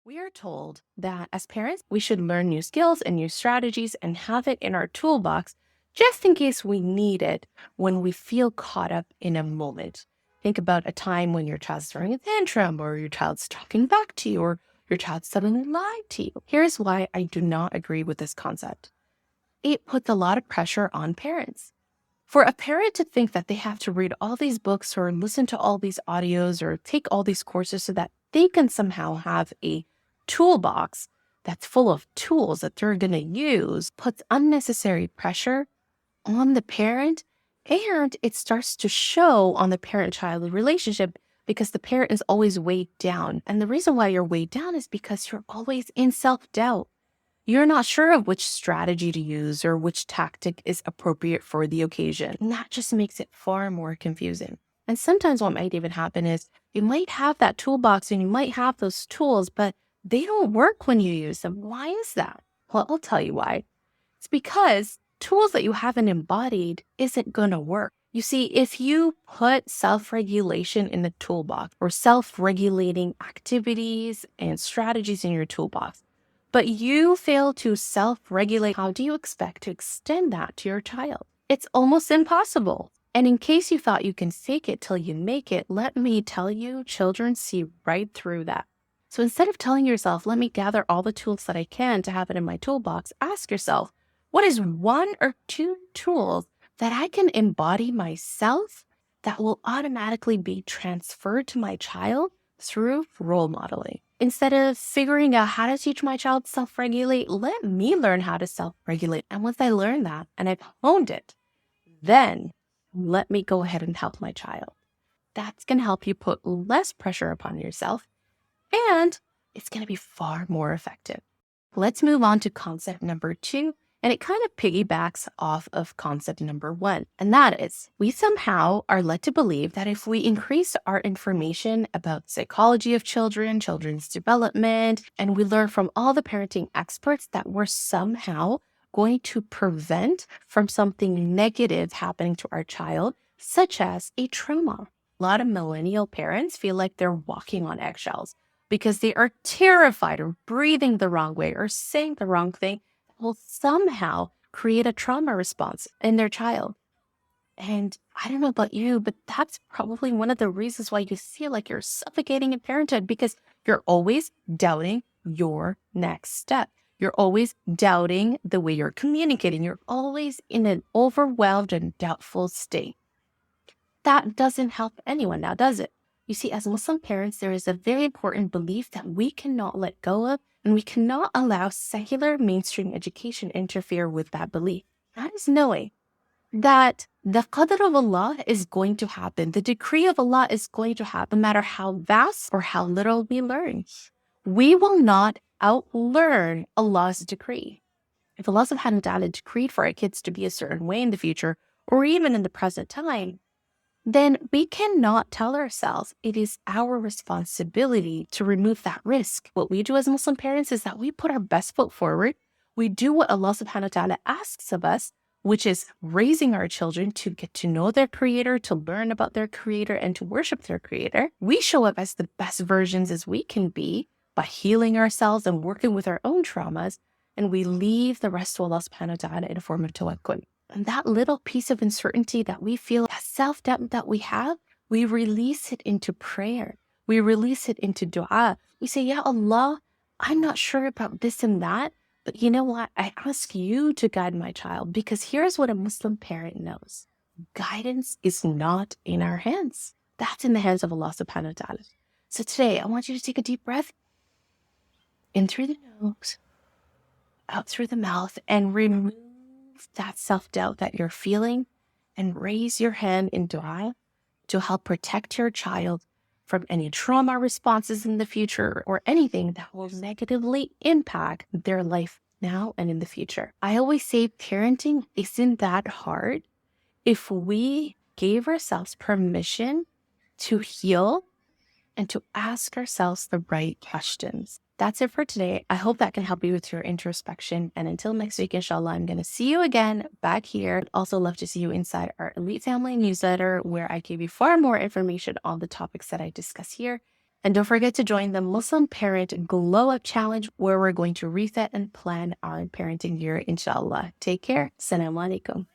We are told that as parents, we should learn new skills and new strategies and have it in our toolbox just in case we need it when we feel caught up in a moment. Think about a time when your child's throwing a tantrum, or your child's talking back to you, or your child suddenly lied to you. Here's why I do not agree with this concept. It puts a lot of pressure on parents. For a parent to think that they have to read all these books or listen to all these audios or take all these courses so that they can somehow have a toolbox that's full of tools that they're going to use puts unnecessary pressure on the parent, and it starts to show on the parent-child relationship because the parent is always weighed down. And the reason why you're weighed down is because you're always in self-doubt. You're not sure of which strategy to use or which tactic is appropriate for the occasion. And that just makes it far more confusing. And sometimes what might even happen is you might have that toolbox and you might have those tools, but they don't work when you use them. Why is that? Well, I'll tell you why. It's because tools that you haven't embodied isn't going to work. You see, if you put self-regulation in the toolbox or self-regulating activities and strategies in your toolbox, but you fail to self-regulate, how do you expect to extend that to your child? It's almost impossible. And in case you thought you can fake it till you make it, let me tell you, children see right through that. So instead of telling yourself, let me gather all the tools that I can to have it in my toolbox, ask yourself, what is one or two tools that I can embody myself that will automatically be transferred to my child through role modeling? Instead of figuring out how to teach my child self-regulate, let me learn how to self-regulate. And once I learn that and I've honed it, then let me go ahead and help my child. That's going to help you put less pressure upon yourself, and it's going to be far more effective. Let's move on to concept number 2. And it kind of piggybacks off of concept number 1. And that is, we somehow are led to believe that if we increase our information about the psychology of children, children's development, and we learn from all the parenting experts, that we're somehow going to prevent from something negative happening to our child, such as a trauma. A lot of millennial parents feel like they're walking on eggshells because they are terrified of breathing the wrong way or saying the wrong thing will somehow create a trauma response in their child. And I don't know about you, but that's probably one of the reasons why you feel like you're suffocating in parenthood, because you're always doubting your next step. You're always doubting the way you're communicating. You're always in an overwhelmed and doubtful state. That doesn't help anyone now, does it? You see, as Muslim parents, there is a very important belief that we cannot let go of, and we cannot allow secular mainstream education interfere with that belief. That is knowing that the qadr of Allah is going to happen. The decree of Allah is going to happen, no matter how vast or how little we learn. We will not outlearn Allah's decree. If Allah subhanahu wa ta'ala decreed for our kids to be a certain way in the future, or even in the present time, then we cannot tell ourselves it is our responsibility to remove that risk. What we do as Muslim parents is that we put our best foot forward. We do what Allah subhanahu wa ta'ala asks of us, which is raising our children to get to know their creator, to learn about their creator, and to worship their creator. We show up as the best versions as we can be by healing ourselves and working with our own traumas, and we leave the rest to Allah subhanahu wa ta'ala in a form of tawakkul. And that little piece of uncertainty that we feel, that self-doubt that we have, we release it into prayer. We release it into dua. We say, Ya Allah, I'm not sure about this and that, but you know what? I ask you to guide my child, because here's what a Muslim parent knows. Guidance is not in our hands. That's in the hands of Allah subhanahu wa ta'ala. So today, I want you to take a deep breath in through the nose, out through the mouth, and remove that self-doubt that you're feeling, and raise your hand in dua to help protect your child from any trauma responses in the future or anything that will negatively impact their life now and in the future. I always say parenting isn't that hard if we gave ourselves permission to heal and to ask ourselves the right questions. That's it for today. I hope that can help you with your introspection. And until next week, inshallah, I'm going to see you again back here. I'd also love to see you inside our Elite Family newsletter, where I give you far more information on the topics that I discuss here. And don't forget to join the Muslim Parent Glow Up Challenge, where we're going to reset and plan our parenting year, inshallah. Take care. Assalamu alaikum.